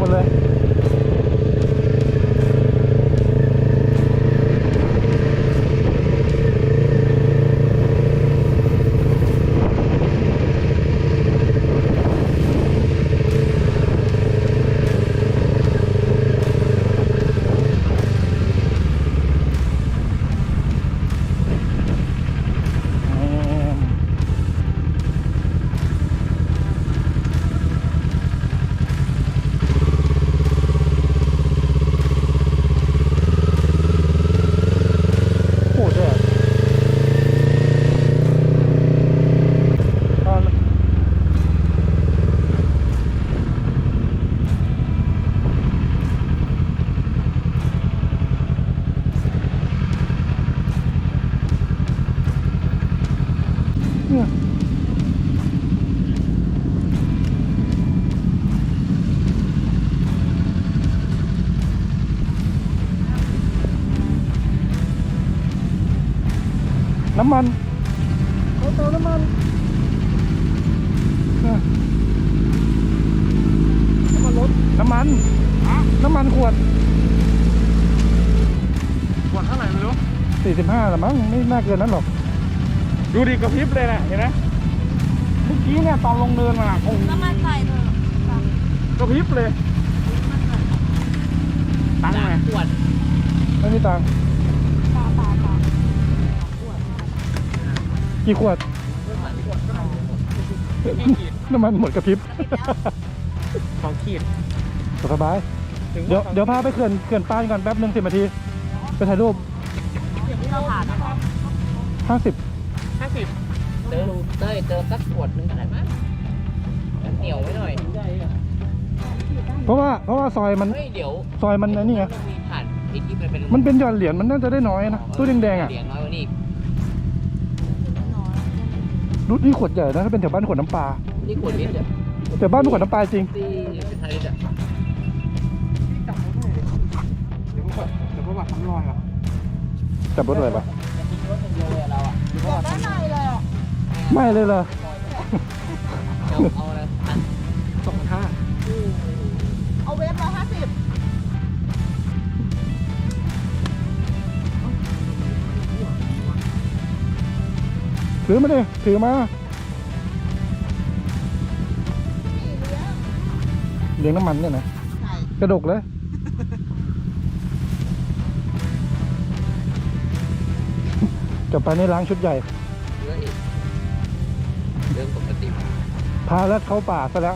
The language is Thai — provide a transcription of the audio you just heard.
ดเลยน้ำมันเขาเติมน้ำมันรถน้ำมันขวดเท่าไหร่ไม่รู้45ละมั้งไม่น่าเกินนั้นหรอกดูดิกระพริบเลยนะเห็นไหมเมื่อกี้เนี่ยตอนลงเนินมาโอ้น้ำมันใส่เลยกระพริบเลยตังค์ไหมขวดไม่มีตังค์กี่ขวดน้ำมันหมดกระพริบ2 ขีดสบายเดี๋ยวพาไปเขื่อนปานก่อนแป๊บนึง10 นาทีไปถ่ายรูป50เติมสักขวดนึงก็ได้มั้ยเหนียวไว้หน่อยเพราะว่าซอยมันนี่ไงผ่านอีกที่เป็นมันเป็นหย่อนเหรียญมันน่าจะได้น้อยนะตู้แดงๆอ่ะเหรียญน้อยกว่านี้ดูนี่ขวดใหญ่นะถ้าเป็นแถวบ้านขวดน้ำปลานี่ขวดนิดเดียวแต่บ้านเป็นขวดน้ำปลาจริงที่เป็นไทยจ้ะเดี๋ยวพวกทำรอยอ่ะจับรถอะไรปะจับได้ไหมเลยอ่ะไม่เลยเหรอเอาอะไร2,500เอาเวฟ150ถือมาดิถือมาเลี้ยงน้ำมันเนี่ยนะกระดกเลยกลับไปในล้างชุดใหญ่เรื่องปกติพาแล้วเข้าป่าซะแล้ว